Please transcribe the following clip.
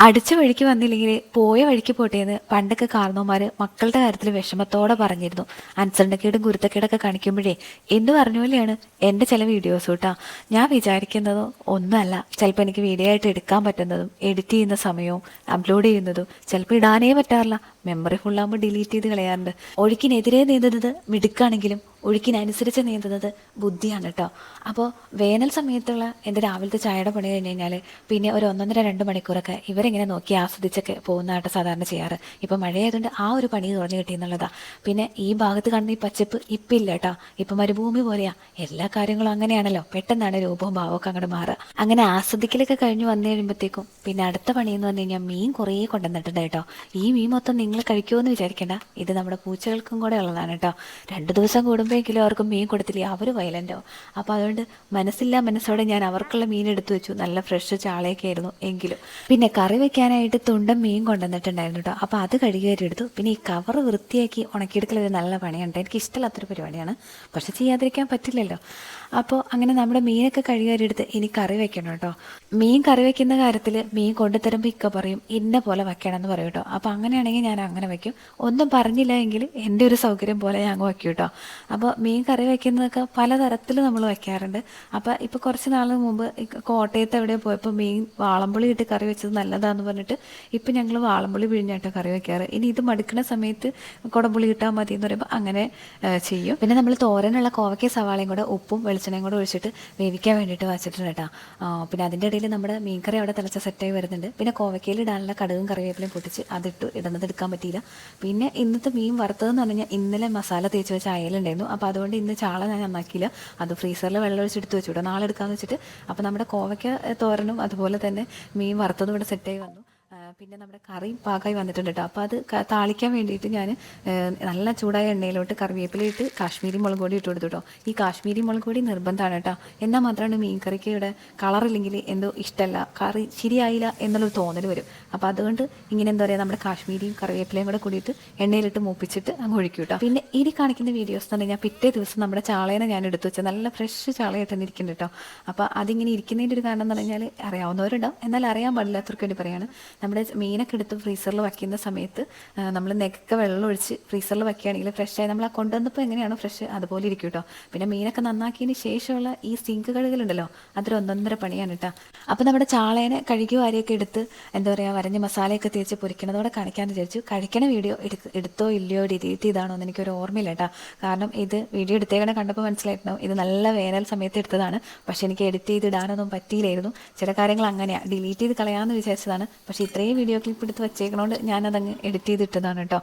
അടിച്ച വഴിക്ക് വന്നില്ലെങ്കിൽ പോയ വഴിക്ക് പോട്ടേന്ന് പണ്ടൊക്കെ കാരണവന്മാർ മക്കളുടെ കാര്യത്തിൽ വിഷമത്തോടെ പറഞ്ഞിരുന്നു. അനുസരണക്കേടും ഗുരുത്തക്കേടൊക്കെ കാണിക്കുമ്പോഴേ എന്ത് പറഞ്ഞ പോലെയാണ് എൻ്റെ ചില വീഡിയോസ് കേട്ടോ. ഞാൻ വിചാരിക്കുന്നതോ ഒന്നുമല്ല, ചിലപ്പോൾ എനിക്ക് വീഡിയോ ആയിട്ട് എടുക്കാൻ പറ്റുന്നതും എഡിറ്റ് ചെയ്യുന്ന സമയവും അപ്ലോഡ് ചെയ്യുന്നതും ചിലപ്പോൾ ഇടാനേ പറ്റാറില്ല. മെമ്മറി ഫുള്ളാകുമ്പോൾ ഡിലീറ്റ് ചെയ്ത് കളയാറുണ്ട്. ഒഴുക്കിനെതിരെ നീന്തുന്നത് മിടുക്കാണെങ്കിലും ഒഴുക്കിനനുസരിച്ച് നീന്തുന്നത് ബുദ്ധിയാണ് കേട്ടോ. അപ്പോൾ വേനൽ സമയത്തുള്ള എൻ്റെ രാവിലത്തെ ചായയുടെ പണി കഴിഞ്ഞ് കഴിഞ്ഞാൽ പിന്നെ ഒരു 1.5-2 മണിക്കൂറൊക്കെ ഇവരിങ്ങനെ നോക്കി ആസ്വദിച്ചൊക്കെ പോകുന്നതായിട്ട് സാധാരണ ചെയ്യാറ്. ഇപ്പോൾ മഴയായതുകൊണ്ട് ആ ഒരു പണി കുറഞ്ഞു കിട്ടിയെന്നുള്ളതാണ്. പിന്നെ ഈ ഭാഗത്ത് കാണുന്ന ഈ പച്ചപ്പ് ഇപ്പം ഇല്ല കേട്ടോ. ഇപ്പം മരുഭൂമി പോലെയാ. എല്ലാ കാര്യങ്ങളും അങ്ങനെയാണല്ലോ, പെട്ടെന്നാണ് രൂപവും ഭാവമൊക്കെ അങ്ങോട്ട് മാറുക. അങ്ങനെ ആസ്വദിക്കലൊക്കെ കഴിഞ്ഞ് വന്നു കഴിയുമ്പോഴത്തേക്കും പിന്നെ അടുത്ത പണിയെന്ന് പറഞ്ഞു കഴിഞ്ഞാൽ മീൻ കുറേ കൊണ്ടുവന്നിട്ടുണ്ട് കേട്ടോ. ഈ മീൻ മൊത്തം നിങ്ങൾ കഴിക്കുമെന്ന് വിചാരിക്കേണ്ട, ഇത് നമ്മുടെ പൂച്ചകൾക്കും കൂടെ ഉള്ളതാണ് കേട്ടോ. 2 ദിവസം കൂടുമ്പോഴെങ്കിലും അവർക്ക് മീൻ കൊടുത്തില്ലേ അവർ വയലൻ്റോ. അപ്പോൾ അതുകൊണ്ട് മനസ്സില്ലാ മനസ്സോടെ ഞാൻ അവർക്കുള്ള മീൻ എടുത്തു വെച്ചു. നല്ല ഫ്രഷ് ചാളയൊക്കെ ആയിരുന്നു എങ്കിലും. പിന്നെ കറി വെക്കാനായിട്ട് തുണ്ടൻ മീൻ കൊണ്ടുവന്നിട്ടുണ്ടായിരുന്നു കേട്ടോ. അപ്പോൾ അത് കഴുകിയിട്ട് എടുത്തു. പിന്നെ ഈ കവർ വൃത്തിയാക്കി ഉണക്കിയെടുക്കൽ ഒരു നല്ല പണിയുണ്ട്. എനിക്ക് ഇഷ്ടമില്ലാത്തൊരു പരിപാടിയാണ്, പക്ഷെ ചെയ്യാതിരിക്കാൻ പറ്റില്ലല്ലോ. അപ്പോൾ അങ്ങനെ നമ്മുടെ മീനൊക്കെ കഴുകിയെടുത്ത് ഇനി കറി വെക്കണം കേട്ടോ. മീൻ കറി വെക്കുന്ന കാര്യത്തിൽ മീൻ കൊണ്ടുതരുമ്പോൾ ഇക്ക പറയും ഇന്ന പോലെ വെക്കണം എന്ന് പറയും കേട്ടോ. അപ്പോൾ അങ്ങനെയാണെങ്കിൽ ഞാൻ അങ്ങനെ വയ്ക്കും. ഒന്നും പറഞ്ഞില്ല എങ്കിൽ എൻ്റെ ഒരു സൗകര്യം പോലെ ഞാൻ അങ്ങ് വയ്ക്കും കേട്ടോ. അപ്പോൾ മീൻ കറി വയ്ക്കുന്നതൊക്കെ പലതരത്തിൽ നമ്മൾ വയ്ക്കാറുണ്ട്. അപ്പോൾ ഇപ്പോൾ കുറച്ച് നാൾ മുമ്പ് കോട്ടയത്ത് എവിടെ പോയപ്പോൾ മീൻ വാളംപുളി ഇട്ട് കറി വെച്ചത് നല്ലതാണെന്ന് പറഞ്ഞിട്ട് ഇപ്പം ഞങ്ങൾ വാളംപുളി പിഴിഞ്ഞാട്ടോ കറി വയ്ക്കാറ്. ഇനി ഇത് മടുക്കുന്ന സമയത്ത് കുടംപുളി ഇട്ടാൽ മതി എന്ന് പറയുമ്പോൾ അങ്ങനെ ചെയ്യും. പിന്നെ നമ്മൾ തോരനുള്ള കോവയ്ക്ക സവാളയും കൂടെ ഉപ്പും വെളിച്ചെണ്ണയും കൂടെ ഒഴിച്ചിട്ട് വേവിക്കാൻ വേണ്ടിയിട്ട് വച്ചിട്ടുണ്ട് കേട്ടോ. പിന്നെ അതിൻ്റെ ഇടയിൽ നമ്മുടെ മീൻകറി അവിടെ തിളച്ച സെറ്റായി വരുന്നുണ്ട്. പിന്നെ കോവയ്ക്കയിൽ ഇടാനുള്ള കടുകും കറിവേപ്പിലയും പൊട്ടിച്ച് അതിട്ട് ഇടുന്നത് എടുക്കാൻ പറ്റിയില്ല. പിന്നെ ഇന്നത്തെ മീൻ വറുത്തതെന്ന് പറഞ്ഞു കഴിഞ്ഞാൽ ഇന്നലെ മസാല തേച്ച് വെച്ച അയലുണ്ടായിരുന്നു. അപ്പോൾ അതുകൊണ്ട് ഇന്ന് ചാള ഞാൻ നന്നാക്കിയില്ല. അത് ഫ്രീസറിൽ വെള്ളം ഒഴിച്ചെടുത്ത് വെച്ചു കേട്ടോ, നാളെ എടുക്കാമെന്ന് വെച്ചിട്ട്. അപ്പോൾ നമ്മുടെ കോവയ്ക്ക തോരനും അതുപോലെ തന്നെ മീൻ വറുത്തതും ഇവിടെ സെറ്റായി വന്നു. പിന്നെ നമ്മുടെ കറി പാകമായി വന്നിട്ടുണ്ട് കേട്ടോ. അപ്പോൾ അത് താളിക്കാൻ വേണ്ടിയിട്ട് ഞാൻ നല്ല ചൂടായ എണ്ണയിലോട്ട് കറിവേപ്പിലയിട്ട് കാശ്മീരി മുളക് പൊടി ഇട്ട് കൊടുത്തു കേട്ടോ. ഈ കാശ്മീരി മുളക് പൊടി നിർബന്ധമാണ് കേട്ടോ. എന്നാൽ മാത്രമാണ് മീൻ കറിക്ക് ഇവിടെ കളറില്ലെങ്കിൽ എന്തോ ഇഷ്ടമല്ല, കറി ശരിയായില്ല എന്നുള്ളൊരു തോന്നൽ വരും. അപ്പോൾ അതുകൊണ്ട് ഇങ്ങനെ എന്താ പറയുക, നമ്മുടെ കാശ്മീരിയും കറിവേപ്പിലയും കൂടെ കൂടിയിട്ട് എണ്ണയിലിട്ട് മൂപ്പിച്ചിട്ട് അങ്ങ് ഒഴിക്കും കേട്ടോ. പിന്നെ ഇനി കാണിക്കുന്ന വീഡിയോസ് എന്ന് പറഞ്ഞാൽ പിറ്റേ ദിവസം നമ്മുടെ ചാളേനെ ഞാൻ എടുത്തു വെച്ചാൽ നല്ല ഫ്രഷ് ചാളയായിട്ട് തന്നെ ഇരിക്കുന്നുണ്ട് കേട്ടോ. അപ്പോൾ അതിങ്ങനെ ഇരിക്കുന്നതിൻ്റെ ഒരു കാരണം എന്ന് പറഞ്ഞാൽ അറിയാവുന്നവരുണ്ടാവും, എന്നാൽ അറിയാൻ പാടില്ലാത്തവർക്ക് വേണ്ടി പറയുകയാണ്. നമ്മുടെ മീനൊക്കെ എടുത്ത് ഫ്രീസറിൽ വയ്ക്കുന്ന സമയത്ത് നമ്മൾ നെക്കൊക്കെ വെള്ളം ഒഴിച്ച് ഫ്രീസറിൽ വയ്ക്കുകയാണെങ്കിൽ ഫ്രഷായി നമ്മൾ ആ കൊണ്ടുവന്നപ്പോൾ എങ്ങനെയാണോ ഫ്രഷ് അതുപോലെ ഇരിക്കും കേട്ടോ. പിന്നെ മീനൊക്കെ നന്നാക്കിയതിന് ശേഷമുള്ള ഈ സിങ്ക് കഴുകലുണ്ടല്ലോ, അതൊരു 1.5 പണിയാണ് കേട്ടോ. അപ്പോൾ നമ്മുടെ ചാളേനെ കഴുകി വാരിയൊക്കെ എടുത്ത് എന്താ പറയുക വരഞ്ഞ് മസാലയൊക്കെ തേച്ച് പൊരിക്കണതോടെ കാണിക്കാമെന്ന് വിചാരിച്ചു. കഴിക്കണ വീഡിയോ എടുത്തോ ഇല്ലയോ ഡിലീറ്റ് ചെയ്താണോ എന്ന് എനിക്കൊരു ഓർമ്മയില്ല കേട്ടോ. കാരണം ഇത് വീഡിയോ എടുത്തേക്കണ കണ്ടപ്പോൾ മനസ്സിലായിട്ടുണ്ടാവും ഇത് നല്ല വേനൽ സമയത്ത് എടുത്തതാണ്. പക്ഷേ എനിക്ക് എഡിറ്റ് ചെയ്ത് ഇടാനൊന്നും പറ്റിയില്ലായിരുന്നു. ചില കാര്യങ്ങൾ അങ്ങനെയാണ്, ഡിലീറ്റ് ചെയ്ത് കളയാമെന്ന് വിചാരിച്ചതാണ്. പക്ഷേ ഇത്രയും വീഡിയോ ക്ലിപ്പ് എടുത്ത് വെച്ചേക്കണോണ്ട് ഞാനതങ്ങ് എഡിറ്റ് ചെയ്തിട്ടതാണ് കേട്ടോ.